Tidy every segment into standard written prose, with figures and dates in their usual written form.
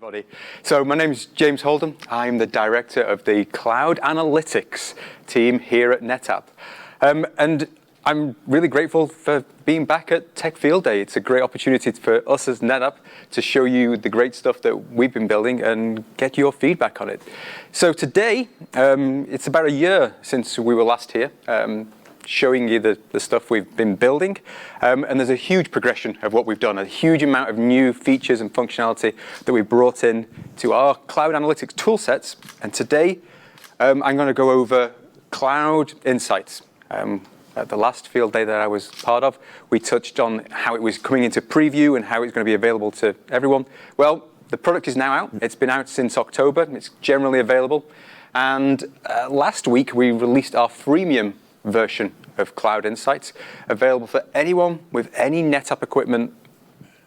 Everybody. So my name is James Holden. I'm the director of the Cloud Analytics team here at NetApp. And I'm really grateful for being back at Tech Field Day. It's a great opportunity for us as NetApp to show you the great stuff that we've been building and get your feedback on it. So today, it's about a year since we were last here, showing you the stuff we've been building. And there's a huge progression of what we've done, a huge amount of new features and functionality that we brought in to our cloud analytics tool sets. And today, I'm going to go over Cloud Insights. At the last field day that I was part of, we touched on how it was coming into preview and how it's going to be available to everyone. Well, the product is now out. It's been out since October. It's generally available. And last week, we released our freemium version of Cloud Insights, available for anyone with any NetApp equipment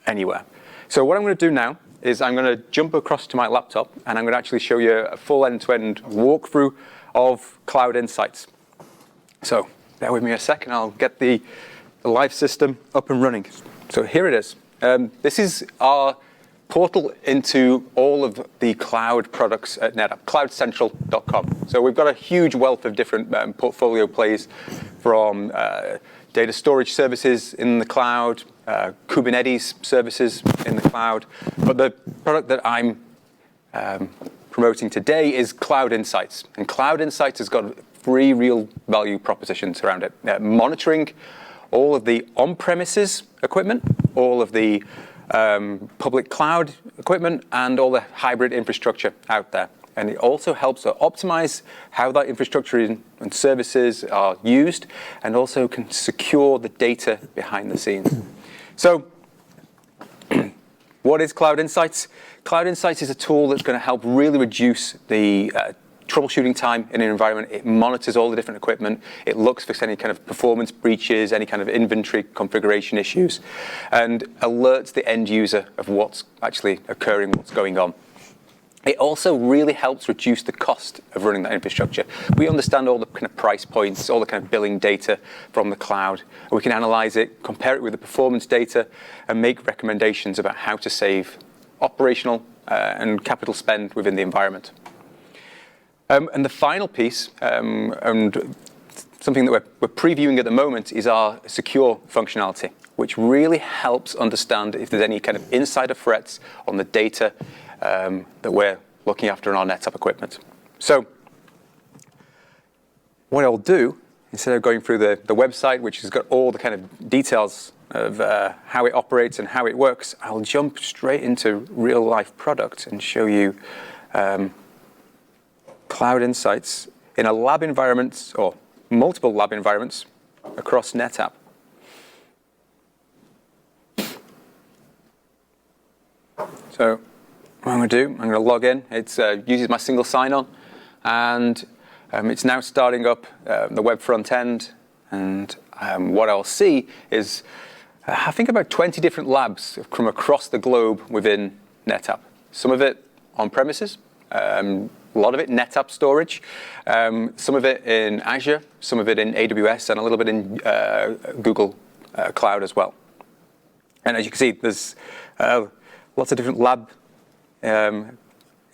anywhere. So what I'm going to do now is I'm going to jump across to my laptop, and I'm going to actually show you a full end-to-end walkthrough of Cloud Insights. So bear with me a second. I'll get the live system up and running. So here it is. This is our portal into all of the cloud products at NetApp, cloudcentral.com. So we've got a huge wealth of different portfolio plays from data storage services in the cloud, Kubernetes services in the cloud. But the product that I'm promoting today is Cloud Insights. And Cloud Insights has got 3 real value propositions around it. Monitoring all of the on-premises equipment, all of the public cloud equipment, and all the hybrid infrastructure out there. And it also helps to optimize how that infrastructure and services are used, and also can secure the data behind the scenes. So what is Cloud Insights? Cloud Insights is a tool that's going to help really reduce the troubleshooting time in an environment. It monitors all the different equipment. It looks for any kind of performance breaches, any kind of inventory configuration issues, and alerts the end user of what's actually occurring, what's going on. It also really helps reduce the cost of running that infrastructure. We understand all the kind of price points, all the kind of billing data from the cloud. We can analyze it, compare it with the performance data, and make recommendations about how to save operational and capital spend within the environment. And the final piece, and something that we're previewing at the moment, is our secure functionality, which really helps understand if there's any kind of insider threats on the data that we're looking after in our NetApp equipment. So what I'll do, instead of going through the website, which has got all the kind of details of how it operates and how it works, I'll jump straight into real-life product and show you Cloud Insights in a lab environment, or multiple lab environments across NetApp. So what I'm going to do, I'm going to log in. It uses my single sign-on, and it's now starting up the web front end. And what I'll see is, I think about 20 different labs from across the globe within NetApp. Some of it on premises, a lot of it NetApp storage, some of it in Azure, some of it in AWS, and a little bit in Google Cloud as well. And as you can see, there's lots of different lab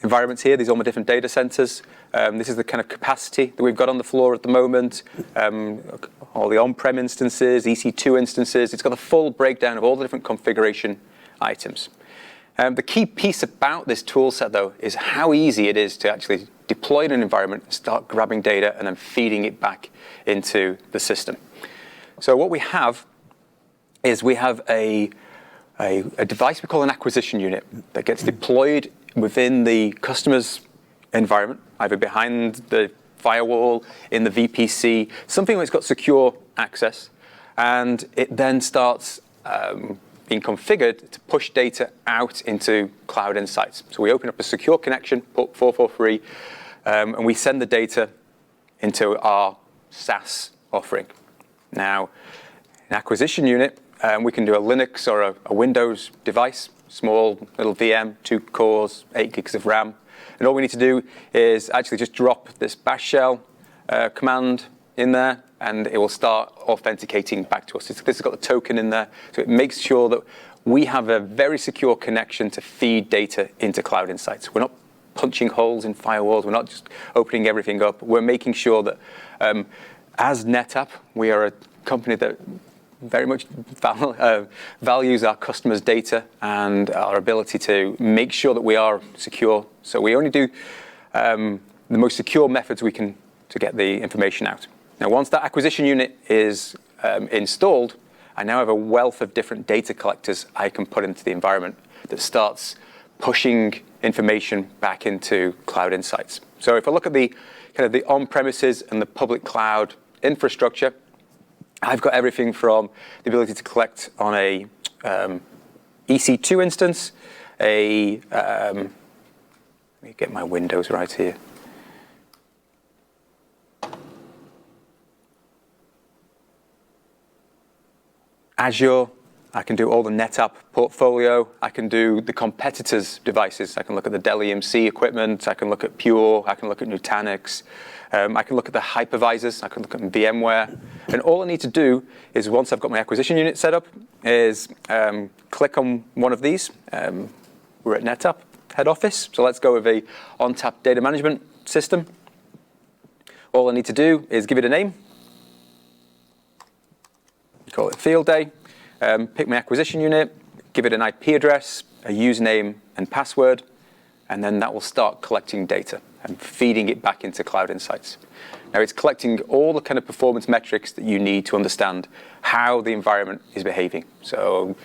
environments here. These are all my different data centers. This is the kind of capacity that we've got on the floor at the moment. All the on-prem instances, EC2 instances. It's got a full breakdown of all the different configuration items. The key piece about this tool set, though, is how easy it is to actually deploy in an environment and start grabbing data and then feeding it back into the system. So what we have is we have a device we call an acquisition unit that gets deployed within the customer's environment, either behind the firewall, in the VPC, something that's got secure access, and it then starts being configured to push data out into Cloud Insights. So we open up a secure connection, port 443, and we send the data into our SaaS offering. Now, an acquisition unit, we can do a Linux or a Windows device, small little VM, 2 cores, 8 gigs of RAM. And all we need to do is actually just drop this bash shell command in there, and it will start authenticating back to us. This has got the token in there, so it makes sure that we have a very secure connection to feed data into Cloud Insights. We're not punching holes in firewalls. We're not just opening everything up. We're making sure that as NetApp, we are a company that very much values our customers' data and our ability to make sure that we are secure. So we only do the most secure methods we can to get the information out. Now, once that acquisition unit is installed, I now have a wealth of different data collectors I can put into the environment that starts pushing information back into Cloud Insights. So if I look at the kind of the on-premises and the public cloud infrastructure, I've got everything from the ability to collect on a EC2 instance, let me get my windows right here. Azure, I can do all the NetApp portfolio. I can do the competitors' devices. I can look at the Dell EMC equipment. I can look at Pure. I can look at Nutanix. I can look at the hypervisors. I can look at VMware. And all I need to do is, once I've got my acquisition unit set up, is click on one of these. We're at NetApp head office. So let's go with a ONTAP data management system. All I need to do is give it a name. Call it field day, pick my acquisition unit, give it an IP address, a username and password, and then that will start collecting data and feeding it back into Cloud Insights. Now it's collecting all the kind of performance metrics that you need to understand how the environment is behaving. So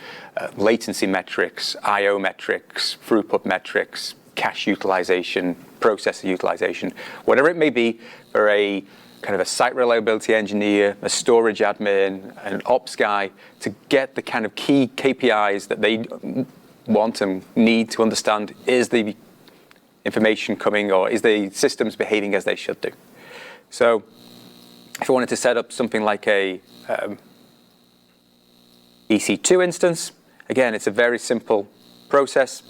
latency metrics, I/O metrics, throughput metrics, cache utilization, processor utilization, whatever it may be for a kind of a site reliability engineer, a storage admin, an ops guy, to get the kind of key KPIs that they want and need to understand. Is the information coming, or is the systems behaving as they should do? So if I wanted to set up something like a EC2 instance, again, it's a very simple process.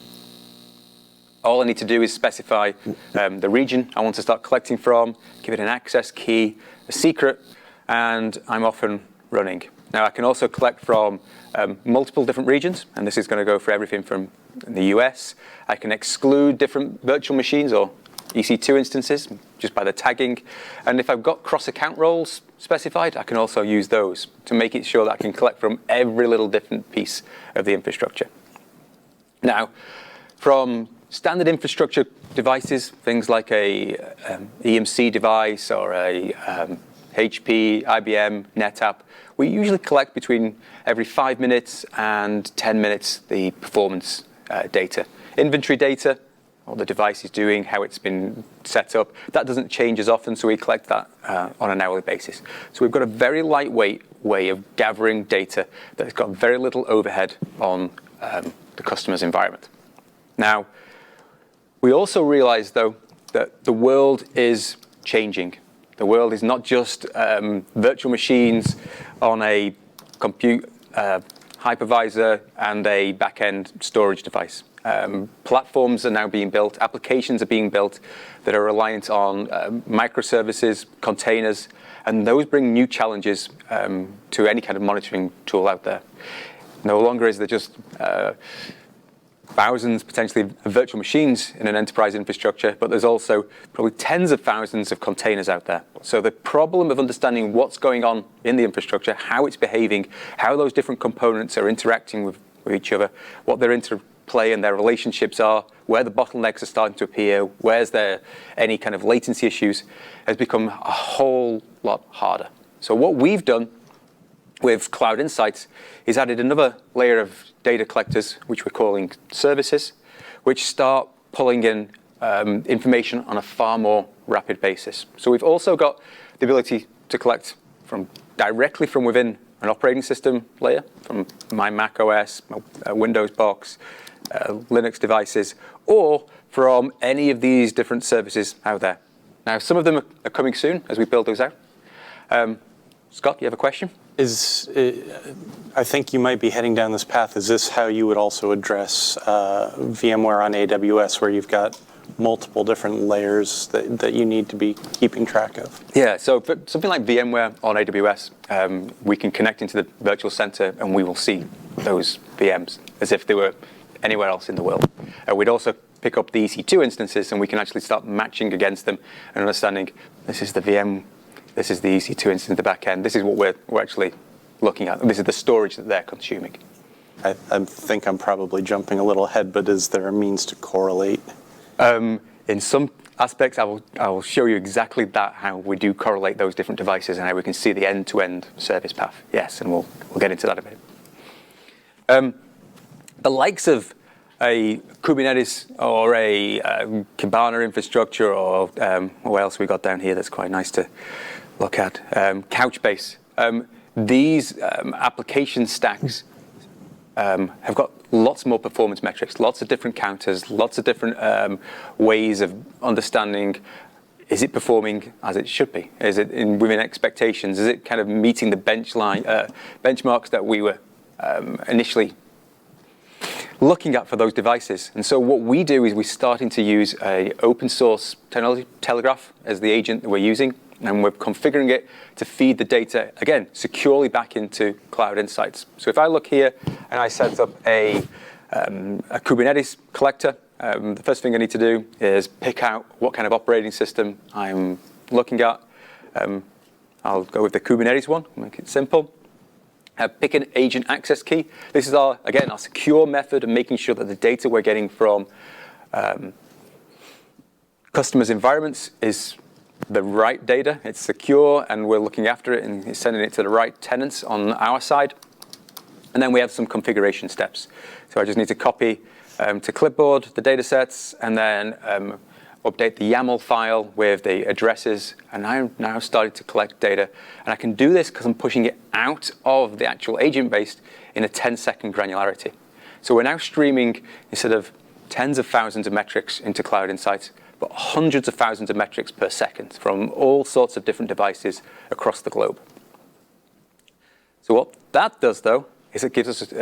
All I need to do is specify the region I want to start collecting from, give it an access key, a secret, and I'm off and running. Now, I can also collect from multiple different regions, and this is going to go for everything from the US. I can exclude different virtual machines or EC2 instances just by the tagging. And if I've got cross-account roles specified, I can also use those to make it sure that I can collect from every little different piece of the infrastructure. Now, from standard infrastructure devices, things like a EMC device or a HP, IBM, NetApp, we usually collect between every 5 minutes and 10 minutes the performance data. Inventory data, what the device is doing, how it's been set up, that doesn't change as often, so we collect that on an hourly basis. So we've got a very lightweight way of gathering data that's got very little overhead on the customer's environment. Now, we also realize, though, that the world is changing. The world is not just virtual machines on a compute hypervisor and a back-end storage device. Platforms are now being built, applications are being built that are reliant on microservices, containers, and those bring new challenges to any kind of monitoring tool out there. No longer is there just thousands, potentially, of virtual machines in an enterprise infrastructure, but there's also probably tens of thousands of containers out there. So the problem of understanding what's going on in the infrastructure, how it's behaving, how those different components are interacting with each other, what their interplay and their relationships are, where the bottlenecks are starting to appear, where's there any kind of latency issues, has become a whole lot harder. So what we've done with Cloud Insights is added another layer of data collectors, which we're calling services, which start pulling in information on a far more rapid basis. So we've also got the ability to collect directly from within an operating system layer, from my Mac OS, my Windows box, Linux devices, or from any of these different services out there. Now, some of them are coming soon as we build those out. Scott, you have a question? I think you might be heading down this path. Is this how you would also address VMware on AWS, where you've got multiple different layers that you need to be keeping track of? Yeah, so for something like VMware on AWS, we can connect into the virtual center and we will see those VMs as if they were anywhere else in the world. We'd also pick up the EC2 instances, and we can actually start matching against them and understanding this is the VM, this is the EC2 instance in the back end, this is what we're actually looking at, this is the storage that they're consuming. I think I'm probably jumping a little ahead, but is there a means to correlate? In some aspects, I will show you exactly that, how we do correlate those different devices and how we can see the end-to-end service path. Yes, and we'll get into that a bit. The likes of a Kubernetes or a Kibana infrastructure, or what else we got down here that's quite nice to look at, Couchbase. These application stacks have got lots more performance metrics, lots of different counters, lots of different ways of understanding, is it performing as it should be? Is it within expectations? Is it kind of meeting the benchmarks that we were initially looking at for those devices? And so what we do is we're starting to use a open source technology, Telegraph, as the agent that we're using, and we're configuring it to feed the data, again, securely back into Cloud Insights. So if I look here and I set up a Kubernetes collector, the first thing I need to do is pick out what kind of operating system I'm looking at. I'll go with the Kubernetes one, make it simple. Pick an agent access key. This is our secure method of making sure that the data we're getting from customers' environments is the right data. It's secure, and we're looking after it and sending it to the right tenants on our side. And then we have some configuration steps. So I just need to copy to clipboard the data sets, and then update the YAML file with the addresses, and I'm now starting to collect data. And I can do this because I'm pushing it out of the actual agent base in a 10-second granularity. So we're now streaming, instead of tens of thousands of metrics into Cloud Insights, but hundreds of thousands of metrics per second from all sorts of different devices across the globe. So what that does, though, is it gives us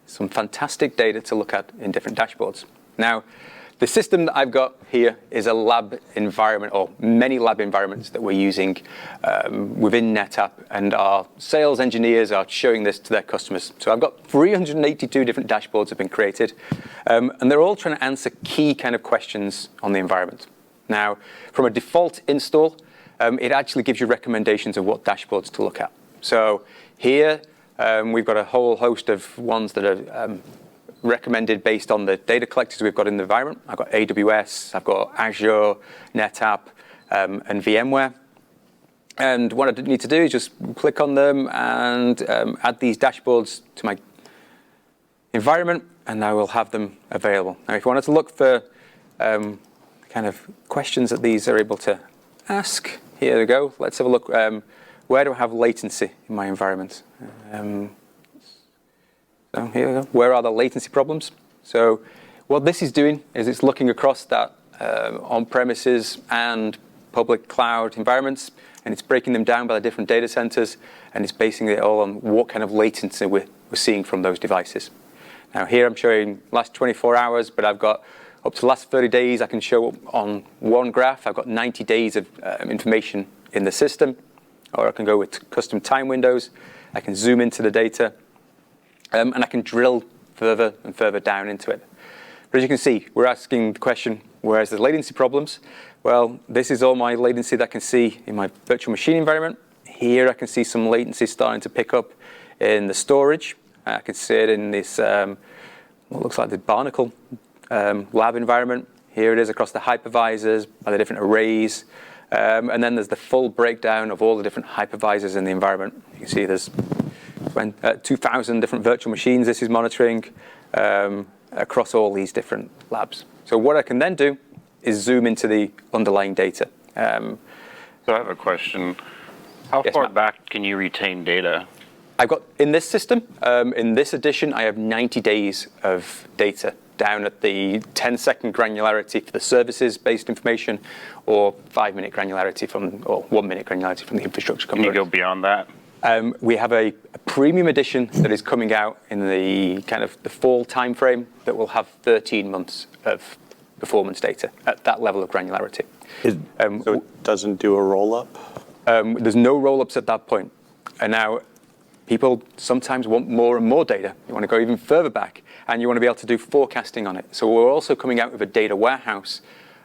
some fantastic data to look at in different dashboards. Now, the system that I've got here is a lab environment, or many lab environments that we're using within NetApp, and our sales engineers are showing this to their customers. So I've got 382 different dashboards have been created, and they're all trying to answer key kind of questions on the environment. Now, from a default install, it actually gives you recommendations of what dashboards to look at. So here, we've got a whole host of ones that are recommended based on the data collectors we've got in the environment. I've got AWS, I've got Azure, NetApp, and VMware. And what I need to do is just click on them and add these dashboards to my environment, and I will have them available. Now, if you wanted to look for kind of questions that these are able to ask, here we go. Let's have a look. Where do I have latency in my environment? So here we go. Where are the latency problems? So what this is doing is it's looking across that on-premises and public cloud environments, and it's breaking them down by the different data centers, and it's basing it all on what kind of latency we're seeing from those devices. Now here I'm showing last 24 hours, but I've got up to the last 30 days I can show on one graph. I've got 90 days of information in the system, or I can go with custom time windows. I can zoom into the data. And I can drill further and further down into it. But as you can see, we're asking the question, where's the latency problems? Well, this is all my latency that I can see in my virtual machine environment. Here I can see some latency starting to pick up in the storage. I can see it in this, what looks like the Barnacle lab environment. Here it is across the hypervisors by the different arrays. And then there's the full breakdown of all the different hypervisors in the environment. You can see there's 2,000 different virtual machines this is monitoring across all these different labs. So what I can then do is zoom into the underlying data. So I have a question. How far back can you retain data? I've got, in this system, in this edition, I have 90 days of data down at the 10-second granularity for the services-based information, or 5-minute granularity or 1-minute granularity from the infrastructure component. Can you go beyond that? We have a premium edition that is coming out in the kind of the fall timeframe that will have 13 months of performance data at that level of granularity. So it doesn't do a roll-up? There's no roll-ups at that point. And now, people sometimes want more and more data. You want to go even further back, and you want to be able to do forecasting on it. So we're also coming out with a data warehouse.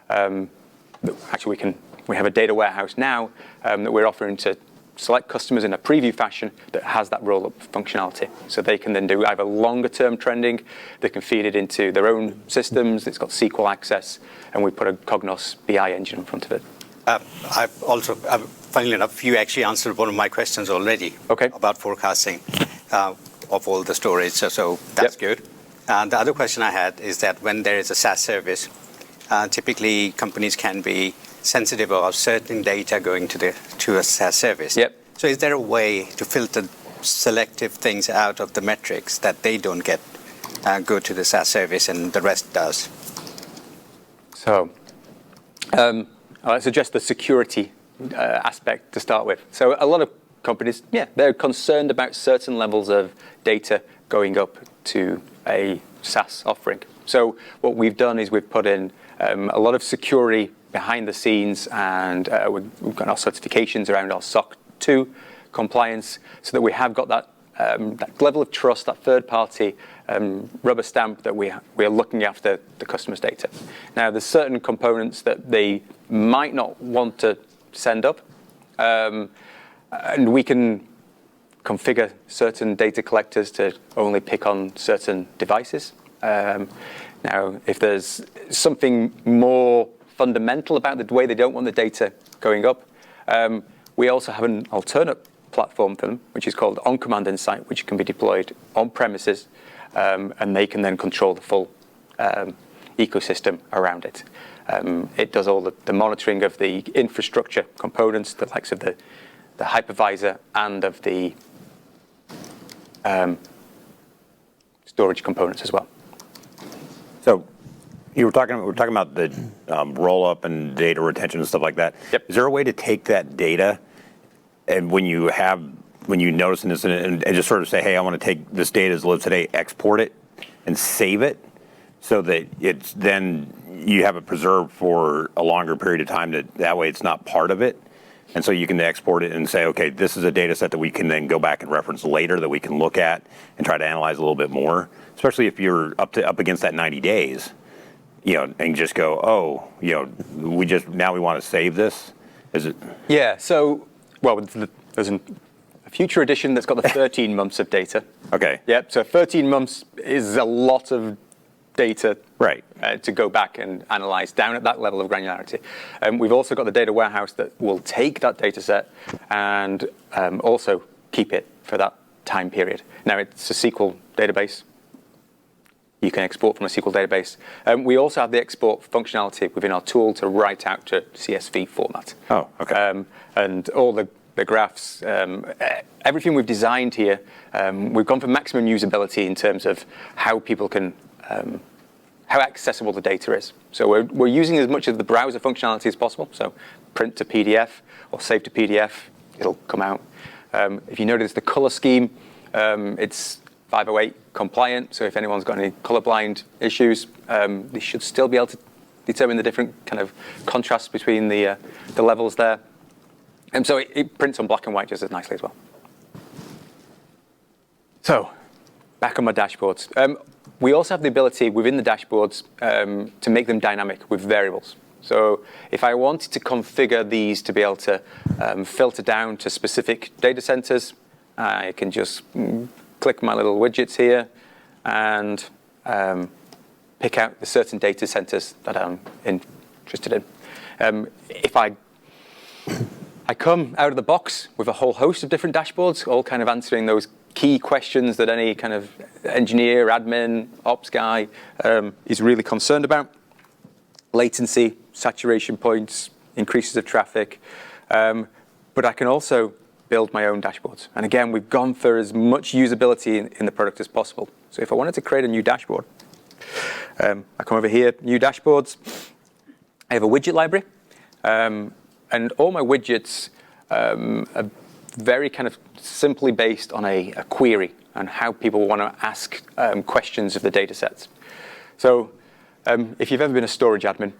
Actually, we have a data warehouse now that we're offering to select customers in a preview fashion that has that roll-up functionality. So they can then do either longer-term trending, they can feed it into their own systems, it's got SQL access, and we put a Cognos BI engine in front of it. Funnily enough, you actually answered one of my questions already about forecasting of all the storage, so that's good. The other question I had is that when there is a SaaS service, typically companies can be sensitive about certain data going to a SaaS service. So is there a way to filter selective things out of the metrics that they don't get go to the SaaS service and the rest does? So I'll suggest the security aspect to start with. So a lot of companies, they're concerned about certain levels of data going up to a SaaS offering. So what we've done is we've put in a lot of security behind the scenes, and we've got our certifications around our SOC 2 compliance, so that we have got that level of trust, that third-party rubber stamp that we are looking after the customer's data. Now, there's certain components that they might not want to send up, and we can configure certain data collectors to only pick on certain devices. Now, if there's something more fundamental about the way they don't want the data going up, we also have an alternate platform for them, which is called On-Command Insight, which can be deployed on premises, and they can then control the full ecosystem around it. It does all the monitoring of the infrastructure components, the likes of the hypervisor and of the storage components as well. So we're talking about the roll-up and data retention and stuff like that. Is there a way to take that data, and when you notice an incident, and just sort of say, hey, I want to take this data as it lives today, export it, and save it, so that it's then you have it preserved for a longer period of time, that way it's not part of it? And so you can export it and say, okay, this is a data set that we can then go back and reference later, that we can look at and try to analyze a little bit more, especially if you're up against that 90 days, and just go, now we want to save this. Is it? Yeah. So, there's a future edition that's got the 13 months of data. Okay. Yep. So 13 months is a lot of data right to go back and analyze down at that level of granularity. We've also got the data warehouse that will take that data set and also keep it for that time period. Now, it's a SQL database. You can export from a SQL database. We also have the export functionality within our tool to write out to CSV format. Oh, okay. And all the graphs, everything we've designed here, we've gone for maximum usability in terms of how people can, how accessible the data is. So we're using as much of the browser functionality as possible. So print to PDF or save to PDF, it'll come out. If you notice the color scheme, it's 508 compliant. So if anyone's got any colorblind issues, they should still be able to determine the different kind of contrasts between the levels there. And so it prints on black and white just as nicely as well. So back on my dashboards. We also have the ability within the dashboards to make them dynamic with variables. So if I wanted to configure these to be able to filter down to specific data centers, I can just click my little widgets here and pick out the certain data centers that I'm interested in. If I come out of the box with a whole host of different dashboards, all kind of answering those key questions that any kind of engineer, admin, ops guy is really concerned about. Latency, saturation points, increases of traffic. But I can also build my own dashboards. And again, we've gone for as much usability in the product as possible. So if I wanted to create a new dashboard, I come over here, new dashboards. I have a widget library. And all my widgets are very kind of simply based on a query and how people want to ask questions of the data sets. So if you've ever been a storage admin,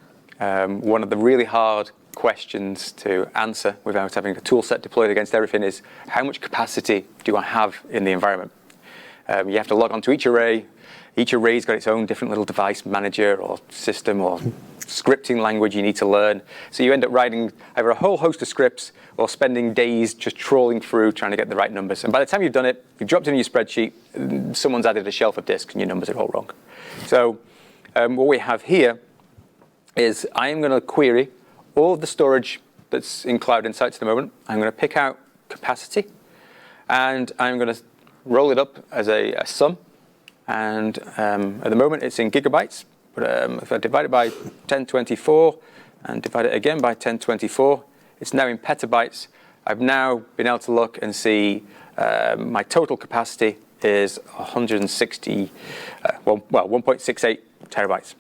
one of the really hard questions to answer without having a tool set deployed against everything is how much capacity do I have in the environment? You have to log on to each array. Each array's got its own different little device manager or system or scripting language you need to learn. So you end up writing either a whole host of scripts or spending days just trawling through trying to get the right numbers. And by the time you've done it, you've dropped it in your spreadsheet, someone's added a shelf of disks and your numbers are all wrong. So what we have here is I am going to query all of the storage that's in Cloud Insights at the moment. I'm going to pick out capacity, and I'm going to roll it up as a sum. And at the moment, it's in gigabytes. But if I divide it by 1024 and divide it again by 1024, it's now in petabytes. I've now been able to look and see my total capacity is 1.68 terabytes.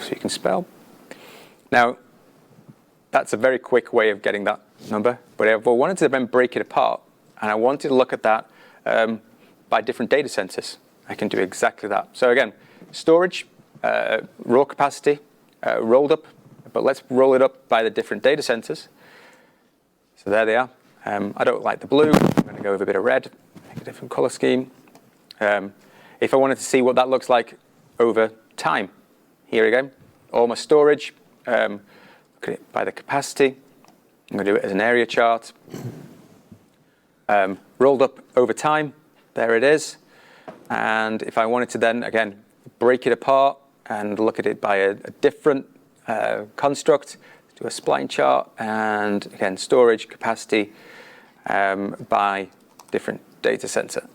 So you can spell. Now, that's a very quick way of getting that number. But if I wanted to then break it apart, and I wanted to look at that by different data centers, I can do exactly that. So again, storage, raw capacity, rolled up, but let's roll it up by the different data centers. So there they are. I don't like the blue. I'm going to go with a bit of red, make a different color scheme. If I wanted to see what that looks like over time, here again, all my storage, look at it by the capacity. I'm going to do it as an area chart. Rolled up over time, there it is. And if I wanted to then, again, break it apart and look at it by a different construct, do a spline chart, and again, storage capacity by different data center.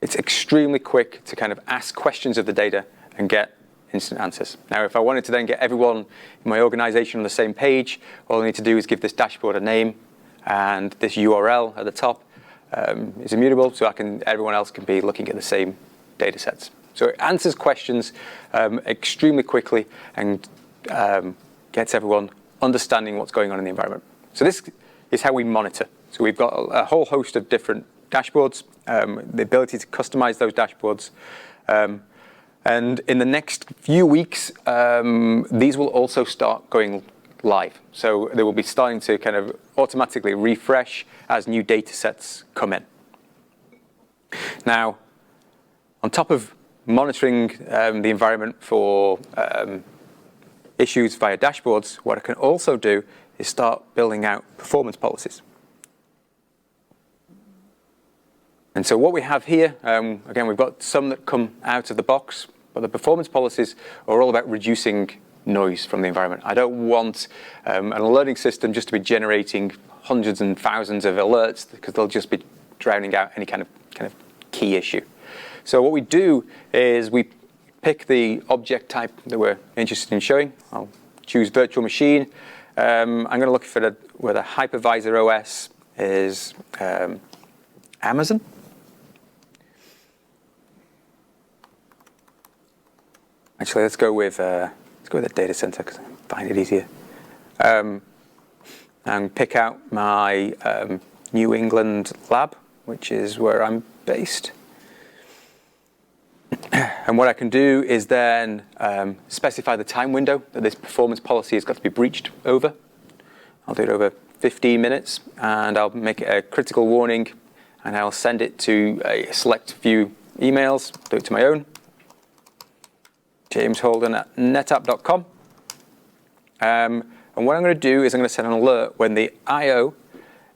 It's extremely quick to kind of ask questions of the data and get instant answers. Now, if I wanted to then get everyone in my organization on the same page, all I need to do is give this dashboard a name, and this URL at the top is immutable, so everyone else can be looking at the same data sets. So it answers questions extremely quickly and gets everyone understanding what's going on in the environment. So this is how we monitor. So we've got a whole host of different dashboards, the ability to customize those dashboards. And in the next few weeks, these will also start going live. So they will be starting to kind of automatically refresh as new data sets come in. Now, on top of monitoring the environment for issues via dashboards, what I can also do is start building out performance policies. And so what we have here, again, we've got some that come out of the box, but the performance policies are all about reducing noise from the environment. I don't want an alerting system just to be generating hundreds and thousands of alerts, because they'll just be drowning out any kind of key issue. So what we do is we pick the object type that we're interested in showing. I'll choose virtual machine. I'm going to look for where the hypervisor OS is Amazon. Actually, let's go with the data center because I find it easier. And pick out my New England lab, which is where I'm based. And what I can do is then specify the time window that this performance policy has got to be breached over. I'll do it over 15 minutes, and I'll make it a critical warning, and I'll send it to a select few emails, do it to my own. James Holden at netapp.com. And what I'm going to do is I'm going to set an alert when the I/O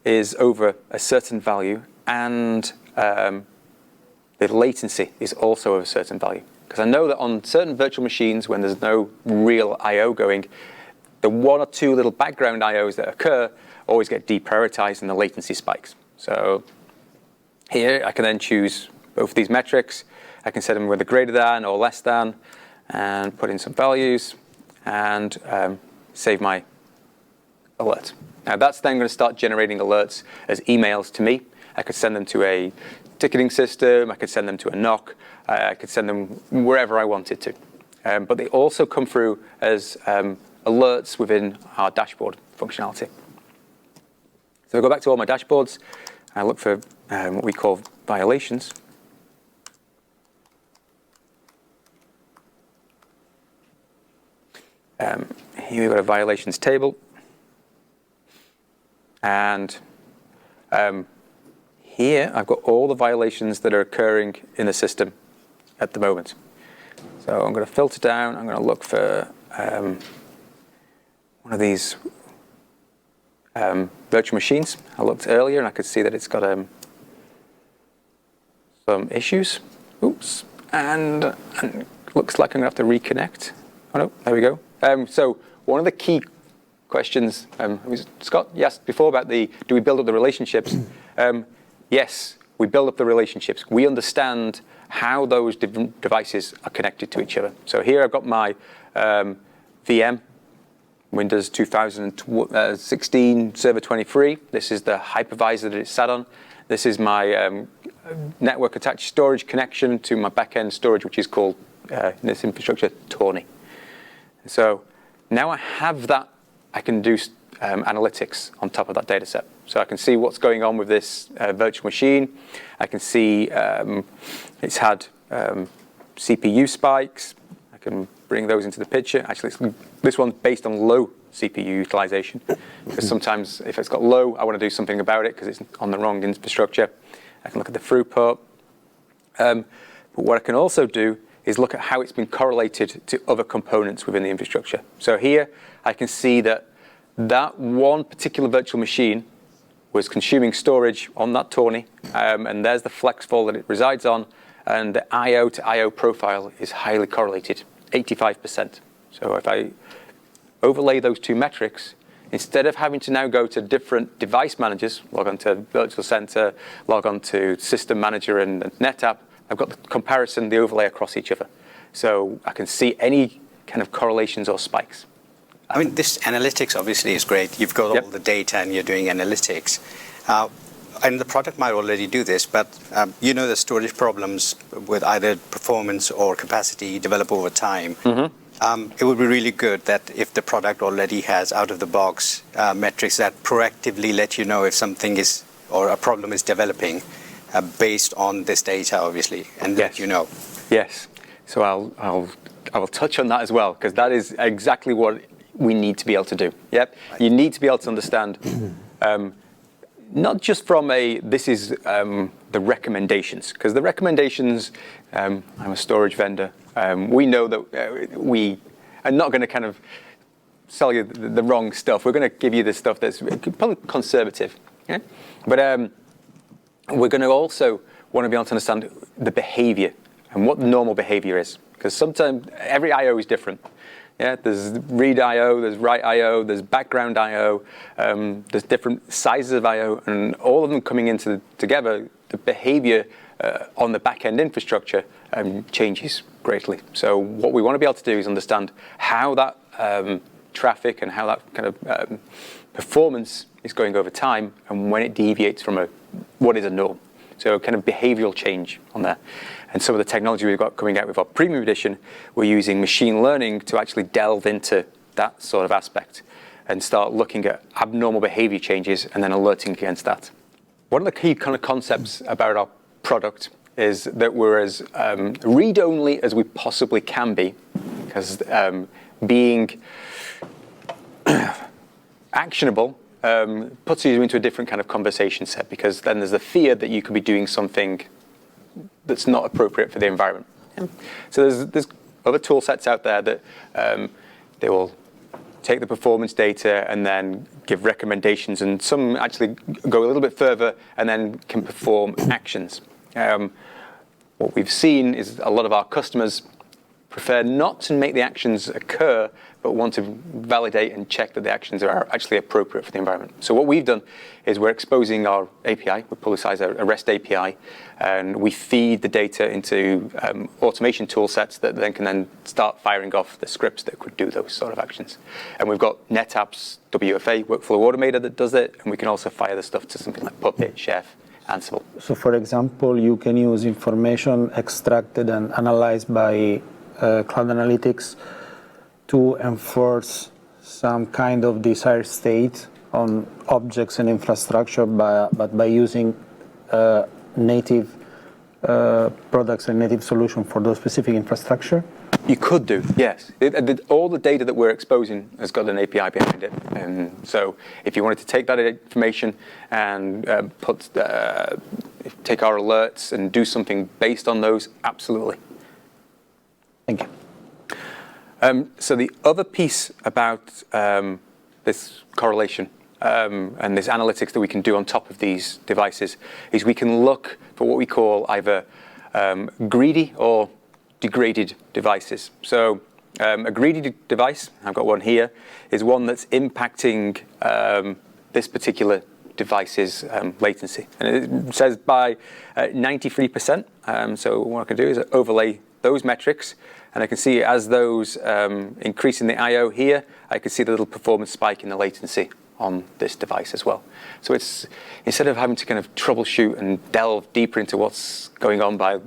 is over a certain value and the latency is also of a certain value. Because I know that on certain virtual machines, when there's no real I/O going, the one or two little background I/Os that occur always get deprioritized and the latency spikes. So here I can then choose both of these metrics. I can set them whether greater than or less than, and put in some values and save my alert. Now that's then going to start generating alerts as emails to me. I could send them to a ticketing system, I could send them to a NOC, I could send them wherever I wanted to. But they also come through as alerts within our dashboard functionality. So I go back to all my dashboards, I look for what we call violations. Here we've got a violations table. And here I've got all the violations that are occurring in the system at the moment. So I'm going to filter down. I'm going to look for one of these virtual machines. I looked earlier and I could see that it's got some issues. Oops. And looks like I'm going to have to reconnect. Oh no, there we go. So one of the key questions, Scott, you asked before about do we build up the relationships? Yes, we build up the relationships. We understand how those different devices are connected to each other. So here I've got my VM, Windows 2016 Server 23. This is the hypervisor that it's sat on. This is my network attached storage connection to my backend storage, which is called, in this infrastructure, Tawny. So now I have that, I can do analytics on top of that data set. So I can see what's going on with this virtual machine. I can see it's had CPU spikes. I can bring those into the picture. Actually, this one's based on low CPU utilization, because sometimes if it's got low, I want to do something about it because it's on the wrong infrastructure. I can look at the throughput. But what I can also do is look at how it's been correlated to other components within the infrastructure. So here I can see that one particular virtual machine was consuming storage on that Tawny, and there's the flex fault that it resides on, and the I/O to I/O profile is highly correlated, 85%. So if I overlay those two metrics, instead of having to now go to different device managers, log on to Virtual Center, log on to System Manager and NetApp, I've got the comparison, the overlay across each other. So I can see any kind of correlations or spikes. I mean, this analytics obviously is great. You've got all the data and you're doing analytics. And the product might already do this, but you know the storage problems with either performance or capacity develop over time. It would be really good that if the product already has out-of-the-box metrics that proactively let you know if something is, or a problem is developing based on this data, obviously, and let you know. Yes. So I will touch on that as well, because that is exactly what we need to be able to do. Yep. Right. You need to be able to understand, not just from this is the recommendations, because the recommendations, I'm a storage vendor. We know that we are not going to kind of sell you the wrong stuff. We're going to give you the stuff that's probably conservative. Yeah? But we're going to also want to be able to understand the behavior and what the normal behavior is, because sometimes every I/O is different. Yeah, there's read I/O, there's write I/O, there's background I/O, there's different sizes of I/O, and all of them coming into together, the behavior on the back-end infrastructure changes greatly. So what we want to be able to do is understand how that traffic and how that kind of performance is going over time, and when it deviates from what is a norm. So kind of behavioral change on there. And some of the technology we've got coming out with our premium edition, we're using machine learning to actually delve into that sort of aspect and start looking at abnormal behavior changes and then alerting against that. One of the key kind of concepts about our product is that we're as read-only as we possibly can be, because being actionable puts you into a different kind of conversation set, because then there's the fear that you could be doing something that's not appropriate for the environment. So there's other tool sets out there that they will take the performance data and then give recommendations, and some actually go a little bit further and then can perform actions. What we've seen is a lot of our customers prefer not to make the actions occur, but want to validate and check that the actions are actually appropriate for the environment. So what we've done is we're exposing our API. We publicize a REST API, and we feed the data into automation tool sets that then can start firing off the scripts that could do those sort of actions. And we've got NetApp's WFA, Workflow Automator, that does it, and we can also fire the stuff to something like Puppet, Chef, Ansible. So for example, you can use information extracted and analyzed by Cloud Analytics to enforce some kind of desired state on objects and infrastructure, but by using native products and native solution for those specific infrastructure? You could do, yes. All the data that we're exposing has got an API behind it. And so if you wanted to take that information and take our alerts and do something based on those, absolutely. Thank you. So the other piece about this correlation and this analytics that we can do on top of these devices is we can look for what we call either greedy or degraded devices. So a greedy device, I've got one here, is one that's impacting this particular device's latency. And it says by 93%. So what I can do is overlay those metrics, and I can see as those increase in the I/O here, I can see the little performance spike in the latency on this device as well. So it's, instead of having to kind of troubleshoot and delve deeper into what's going on by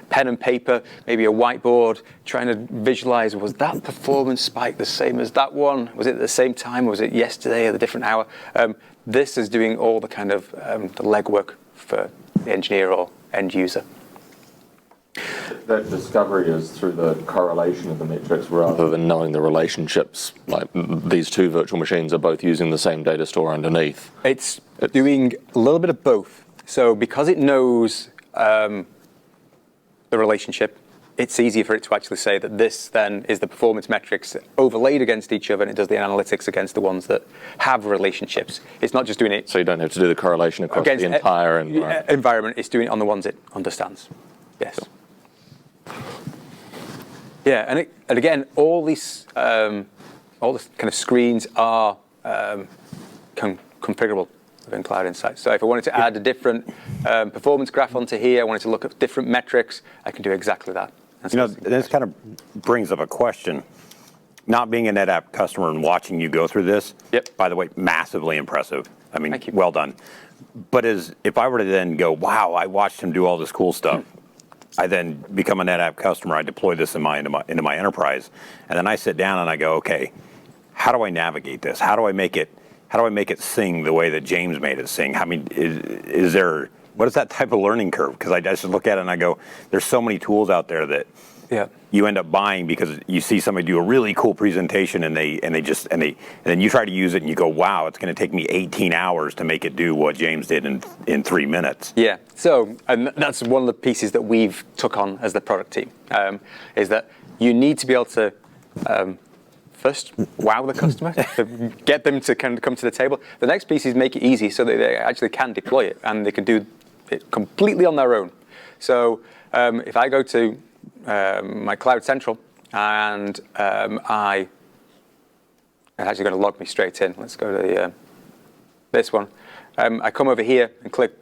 pen and paper, maybe a whiteboard, trying to visualize, was that performance spike the same as that one? Was it at the same time? Was it yesterday at a different hour? This is doing all the kind of the legwork for the engineer or end user. That discovery is through the correlation of the metrics rather than knowing the relationships. Like these two virtual machines are both using the same data store underneath. It's doing a little bit of both. So because it knows the relationship, it's easier for it to actually say that this then is the performance metrics overlaid against each other, and it does the analytics against the ones that have relationships. It's not just doing it. So you don't have to do the correlation across the entire environment. It's doing it on the ones it understands. Yes. Yeah, and again, all the kind of screens are configurable within Cloud Insights. So if I wanted to add a different performance graph onto here, I wanted to look at different metrics, I can do exactly that. This kind of brings up a question. Not being a NetApp customer and watching you go through this, by the way, massively impressive. I mean, well done. But if I were to then go, wow, I watched him do all this cool stuff, I then become a NetApp customer, I deploy this into my enterprise, and then I sit down and I go, okay, how do I navigate this? How do I make it sing the way that James made it sing? I mean, what is that type of learning curve? Because I just look at it and I go, there's so many tools out there that you end up buying because you see somebody do a really cool presentation and then you try to use it and you go, wow, it's going to take me 18 hours to make it do what James did in 3 minutes. Yeah. So, and that's one of the pieces that we've took on as the product team, is that you need to be able to first wow the customer, to get them to kind of come to the table. The next piece is make it easy so that they actually can deploy it and they can do it completely on their own. So if I go to my Cloud Central and it's actually going to log me straight in. Let's go to this one. I come over here and click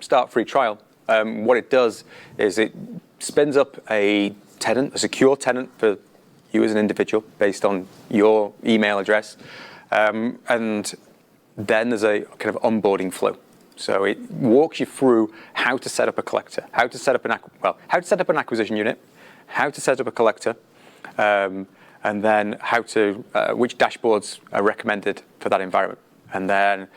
start free trial. What it does is it spins up a secure tenant for you as an individual based on your email address. And then there's a kind of onboarding flow. So it walks you through how to set up a collector, how to set up an acquisition unit, how to set up a collector, and then which dashboards are recommended for that environment. And then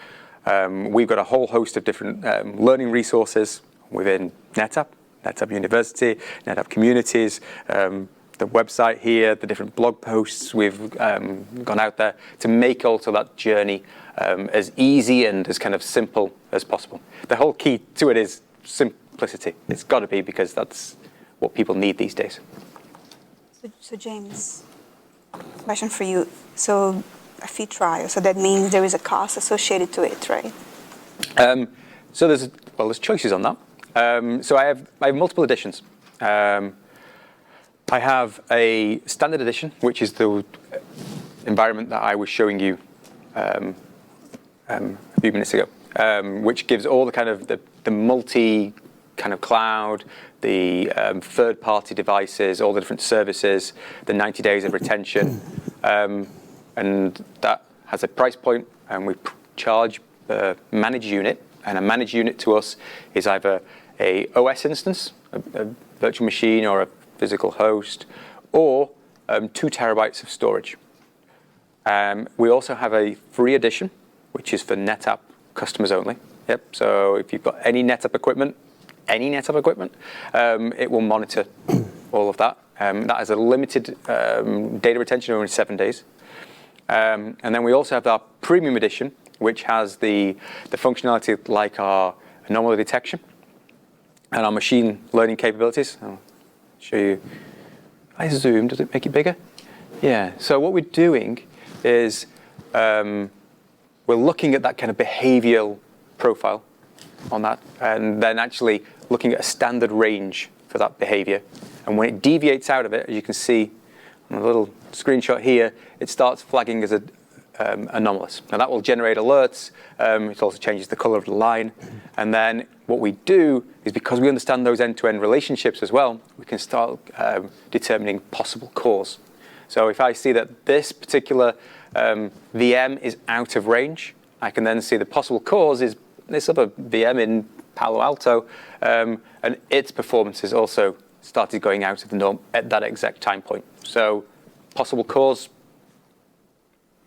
we've got a whole host of different learning resources within NetApp, NetApp University, NetApp Communities, the website here, the different blog posts we've gone out there to make also that journey as easy and as kind of simple as possible. The whole key to it is simplicity. It's got to be, because that's what people need these days. So James, question for you. So a free trial, so that means there is a cost associated to it, right? So there's choices on that. So I have multiple editions. I have a standard edition, which is the environment that I was showing you a few minutes ago, which gives all the kind of the multi kind of cloud, the third-party devices, all the different services, the 90 days of retention, and that has a price point, and we charge a managed unit, and a managed unit to us is either a OS instance, a virtual machine, or a physical host, or 2 terabytes of storage. We also have a free edition, which is for NetApp customers only. So if you've got any NetApp equipment, it will monitor all of that. That has a limited data retention, only 7 days. And then we also have our premium edition, which has the functionality like our anomaly detection and our machine learning capabilities. I'll show you. I zoom, does it make it bigger? Yeah, so what we're doing is we're looking at that kind of behavioral profile on that, and then actually looking at a standard range for that behavior. And when it deviates out of it, as you can see on a little screenshot here, it starts flagging as anomalous. Now that will generate alerts. It also changes the color of the line. And then what we do is, because we understand those end-to-end relationships as well, we can start determining possible cause. So if I see that this particular VM is out of range, I can then see the possible cause is this other VM in Palo Alto, and its performance has also started going out of the norm at that exact time point. So possible cause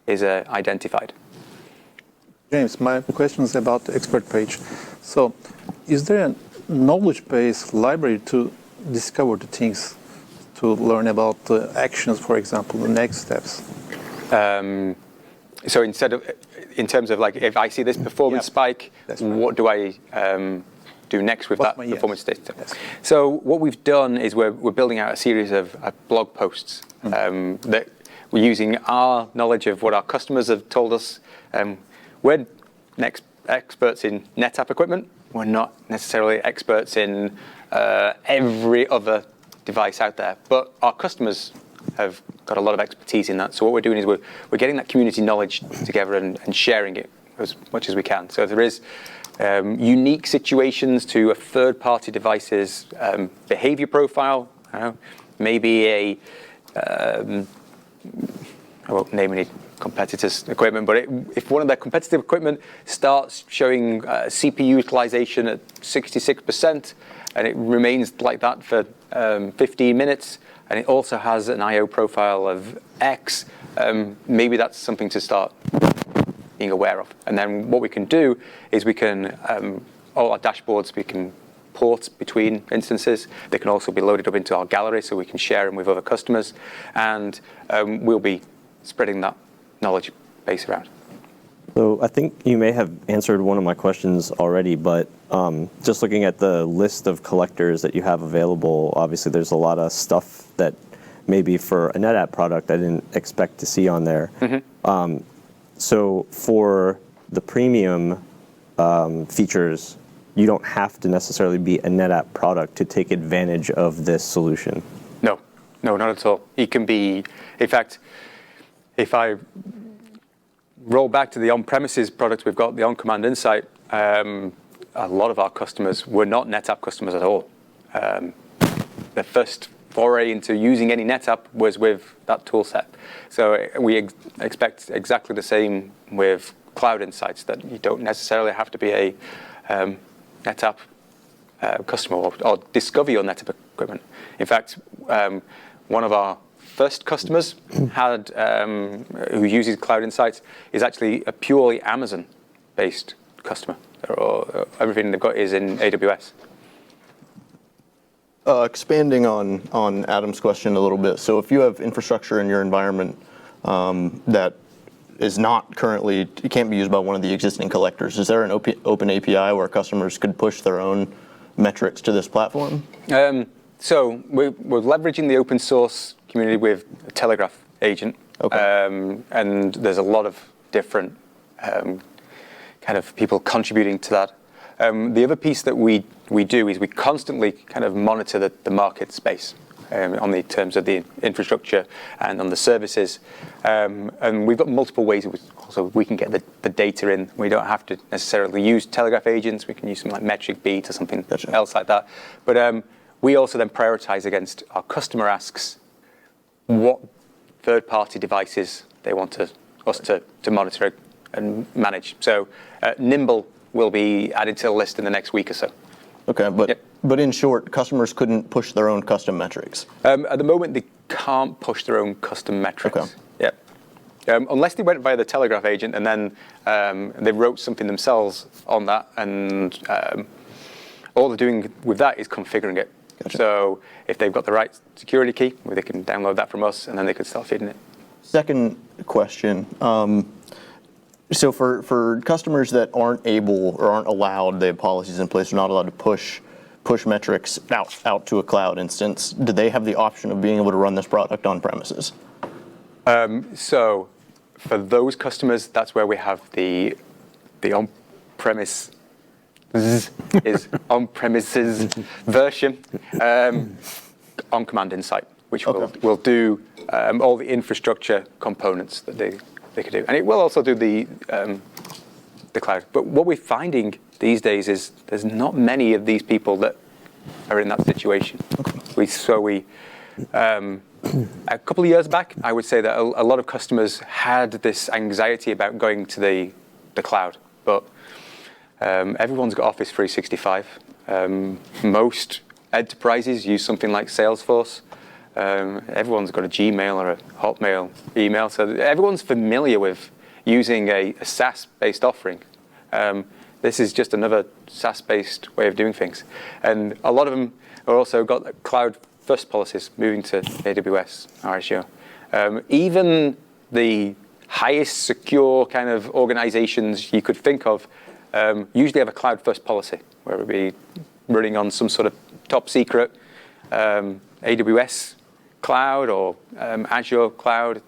is identified. James, my question is about the expert page. So is there a knowledge base library to discover the things, to learn about the actions, for example, the next steps? So in terms of like, if I see this performance spike, what do I do next with that performance data? Yes. So what we've done is we're building out a series of blog posts that we're using our knowledge of what our customers have told us. We're experts in NetApp equipment. We're not necessarily experts in every other device out there, but our customers have got a lot of expertise in that. So what we're doing is we're getting that community knowledge together and sharing it as much as we can. So there is unique situations to a third-party device's behavior profile. Maybe I won't name any competitors' equipment, but if one of their competitive equipment starts showing CPU utilization at 66%, and it remains like that for 15 minutes, and it also has an I/O profile of X, maybe that's something to start being aware of. And then what we can do is we can, all our dashboards, we can port between instances. They can also be loaded up into our gallery so we can share them with other customers. And we'll be spreading that knowledge base around. So I think you may have answered one of my questions already, but just looking at the list of collectors that you have available, obviously there's a lot of stuff that maybe for a NetApp product I didn't expect to see on there. Mm-hmm. So for the premium features, you don't have to necessarily be a NetApp product to take advantage of this solution. No, not at all. It can be, in fact, if I roll back to the on-premises products we've got, the on-command insight, a lot of our customers were not NetApp customers at all. The first foray into using any NetApp was with that tool set. So we expect exactly the same with Cloud Insights, that you don't necessarily have to be a NetApp customer or discover your NetApp equipment. In fact, one of our first customers who uses Cloud Insights is actually a purely Amazon-based customer. Everything they've got is in AWS. Expanding on Adam's question a little bit. So if you have infrastructure in your environment that is not currently, it can't be used by one of the existing collectors, is there an open API where customers could push their own metrics to this platform? So we're leveraging the open source community with a Telegraph agent. Okay. And there's a lot of different kind of people contributing to that. The other piece that we do is we constantly kind of monitor the market space on the terms of the infrastructure and on the services. And we've got multiple ways also we can get the data in. We don't have to necessarily use Telegraph agents. We can use something like Metric Beat or something else like that. But we also then prioritize against our customer asks what third-party devices they want us to monitor and manage. So Nimble will be added to the list in the next week or so. Okay, but in short, customers couldn't push their own custom metrics? At the moment, they can't push their own custom metrics. Okay. Yep. Unless they went via the Telegraph agent and then they wrote something themselves on that, and all they're doing with that is configuring it. Gotcha. So if they've got the right security key, they can download that from us, and then they can start feeding it. Second question. So for customers that aren't able or aren't allowed, they have policies in place, are not allowed to push metrics out to a cloud instance, do they have the option of being able to run this product on premises? So for those customers, that's where we have the on-premise is on-premises version on Command Insight, which will do all the infrastructure components that they could do. And it will also do the cloud. But what we're finding these days is there's not many of these people that are in that situation. A couple of years back, I would say that a lot of customers had this anxiety about going to the cloud. But everyone's got Office 365. Most enterprises use something like Salesforce. Everyone's got a Gmail or a Hotmail email. So everyone's familiar with using a SaaS-based offering. This is just another SaaS-based way of doing things. And a lot of them are also got cloud-first policies moving to AWS or Azure. Even the highest secure kind of organizations you could think of usually have a cloud-first policy, where it would be running on some sort of top secret AWS cloud or Azure cloud.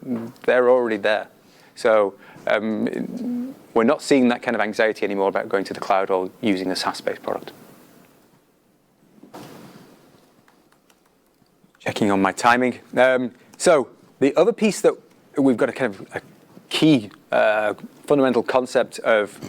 They're already there. So we're not seeing that kind of anxiety anymore about going to the cloud or using a SaaS-based product. Checking on my timing. So the other piece that we've got a kind of a key fundamental concept of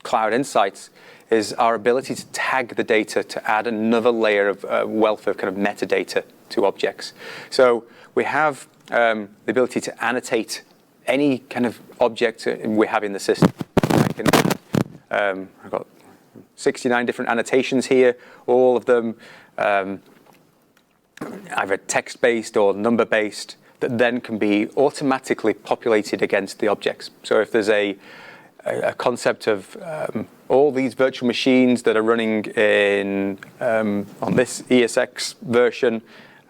Cloud Insights is our ability to tag the data to add another layer of wealth of kind of metadata to objects. So we have the ability to annotate any kind of object we have in the system. I've got 69 different annotations here, all of them either text-based or number-based, that then can be automatically populated against the objects. So if there's a concept of all these virtual machines that are running on this ESX version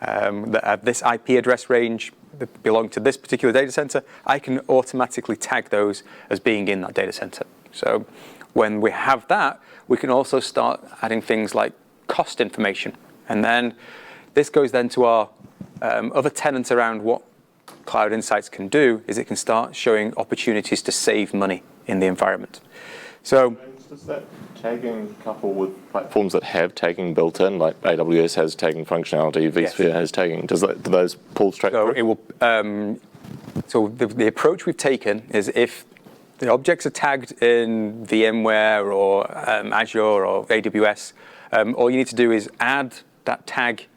that have this IP address range that belong to this particular data center, I can automatically tag those as being in that data center. So when we have that, we can also start adding things like cost information. And then this goes then to our other tenets around what Cloud Insights can do, is it can start showing opportunities to save money in the environment. So does that tagging couple with platforms that have tagging built in, like AWS has tagging functionality, vSphere has tagging? Do those pull straight through? It will. So the approach we've taken is if the objects are tagged in VMware or Azure or AWS, all you need to do is add that tag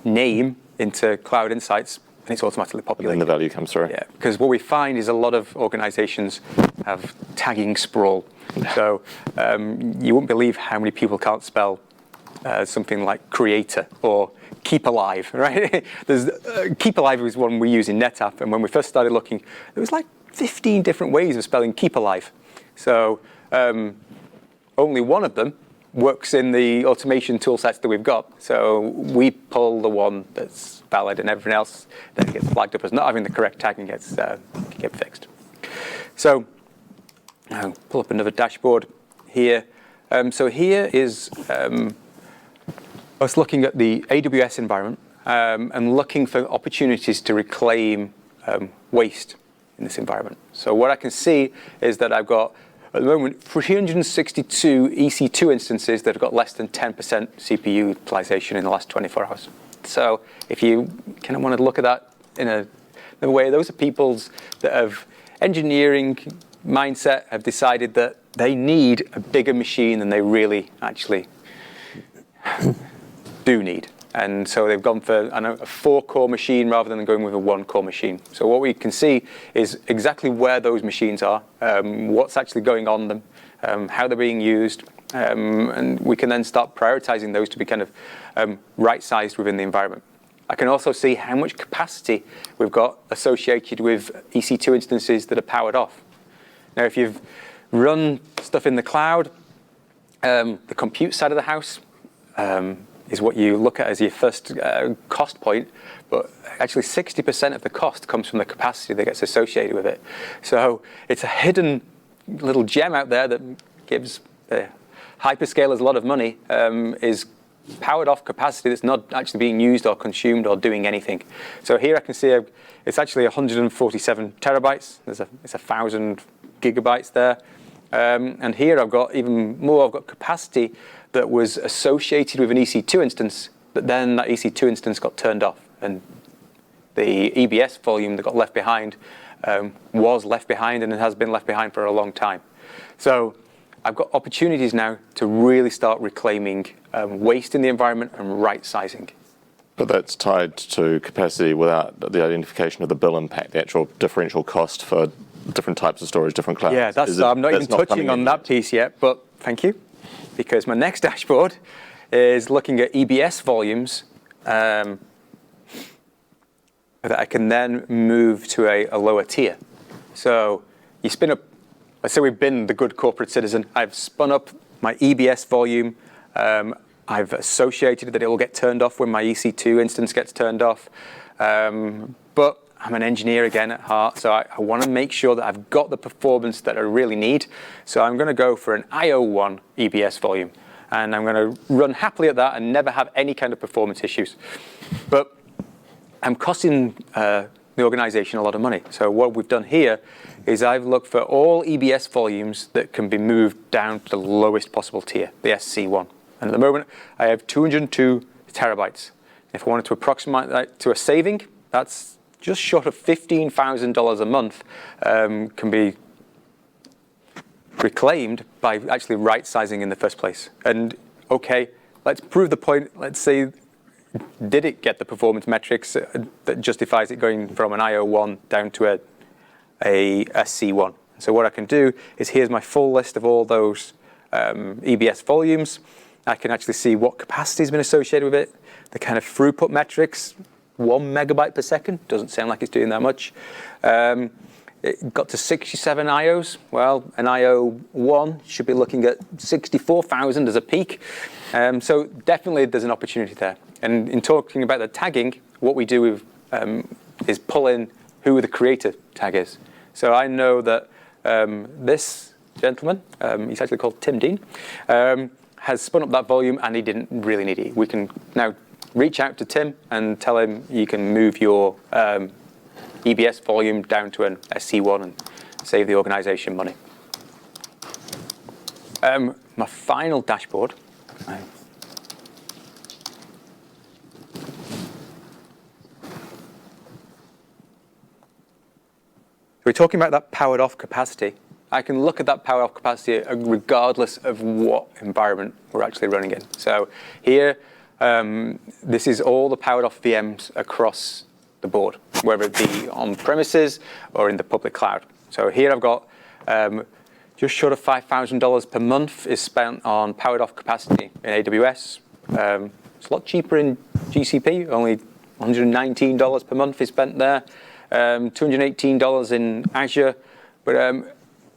name into Cloud Insights, and it's automatically populated. And then the value comes through. Yeah, because what we find is a lot of organizations have tagging sprawl. So you wouldn't believe how many people can't spell something like creator or keep alive, right? There's keep alive is one we use in NetApp, and when we first started looking, there was like 15 different ways of spelling keep alive. So only one of them works in the automation tool sets that we've got. So we pull the one that's valid, and everything else that gets flagged up as not having the correct tagging gets fixed. So I'll pull up another dashboard here. So here is us looking at the AWS environment and looking for opportunities to reclaim waste in this environment. So what I can see is that I've got, at the moment, 362 EC2 instances that have got less than 10% CPU utilization in the last 24 hours. So if you kind of want to look at that in a way, those are people's that have engineering mindset, have decided that they need a bigger machine than they really actually do need. And so they've gone for a 4-core machine rather than going with a 1-core machine. So what we can see is exactly where those machines are, what's actually going on them, how they're being used, and we can then start prioritizing those to be kind of right-sized within the environment. I can also see how much capacity we've got associated with EC2 instances that are powered off. Now, if you've run stuff in the cloud, the compute side of the house is what you look at as your first cost point, but actually 60% of the cost comes from the capacity that gets associated with it. So it's a hidden little gem out there that gives hyperscalers a lot of money, is powered off capacity that's not actually being used or consumed or doing anything. So here I can see it's actually 147 terabytes. It's 1,000 gigabytes there. And here I've got even more. I've got capacity that was associated with an EC2 instance, but then that EC2 instance got turned off. And the EBS volume that got left behind was left behind, and it has been left behind for a long time. So I've got opportunities now to really start reclaiming waste in the environment and right-sizing. But that's tied to capacity without the identification of the bill impact, the actual differential cost for different types of storage, different clouds. Yeah, I'm not even touching on that piece yet, but thank you. Because my next dashboard is looking at EBS volumes that I can then move to a lower tier. So you spin up, let's say we've been the good corporate citizen. I've spun up my EBS volume. I've associated that it will get turned off when my EC2 instance gets turned off. But I'm an engineer again at heart, so I want to make sure that I've got the performance that I really need. So I'm going to go for an IO1 EBS volume. And I'm going to run happily at that and never have any kind of performance issues. But I'm costing the organization a lot of money. So what we've done here is I've looked for all EBS volumes that can be moved down to the lowest possible tier, the SC1. And at the moment, I have 202 terabytes. If I wanted to approximate that to a saving, that's just short of $15,000 a month, can be reclaimed by actually right-sizing in the first place. And okay, let's prove the point. Let's say, did it get the performance metrics that justifies it going from an IO1 down to a C1? So what I can do is here's my full list of all those EBS volumes. I can actually see what capacity has been associated with it, the kind of throughput metrics. 1 megabyte per second, doesn't sound like it's doing that much. It got to 67 IOs. Well, an IO1 should be looking at 64,000 as a peak. So definitely there's an opportunity there. And in talking about the tagging, what we do is pull in who the creator tag is. So I know that this gentleman, he's actually called Tim Dean, has spun up that volume and he didn't really need it. We can now reach out to Tim and tell him you can move your EBS volume down to an SC1 and save the organization money. My final dashboard. We're talking about that powered off capacity. I can look at that powered off capacity regardless of what environment we're actually running in. So here, this is all the powered off VMs across the board, whether it be on premises or in the public cloud. So here I've got just short of $5,000 per month is spent on powered off capacity in AWS. It's a lot cheaper in GCP, only $119 per month is spent there. $218 in Azure. But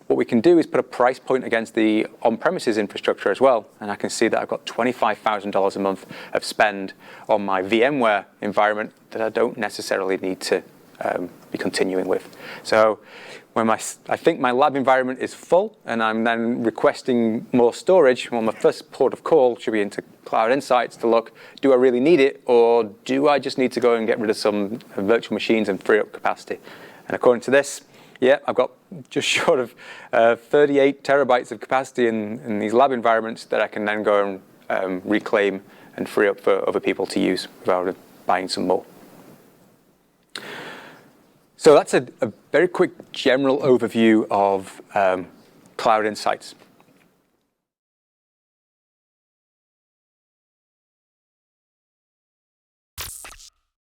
what we can do is put a price point against the on-premises infrastructure as well. And I can see that I've got $25,000 a month of spend on my VMware environment that I don't necessarily need to be continuing with. So when I think my lab environment is full and I'm then requesting more storage, well, my first port of call should be into Cloud Insights to look, do I really need it? Or do I just need to go and get rid of some virtual machines and free up capacity? And according to this, yeah, I've got just short of 38 terabytes of capacity in these lab environments that I can then go and reclaim and free up for other people to use without buying some more. So that's a very quick general overview of Cloud Insights.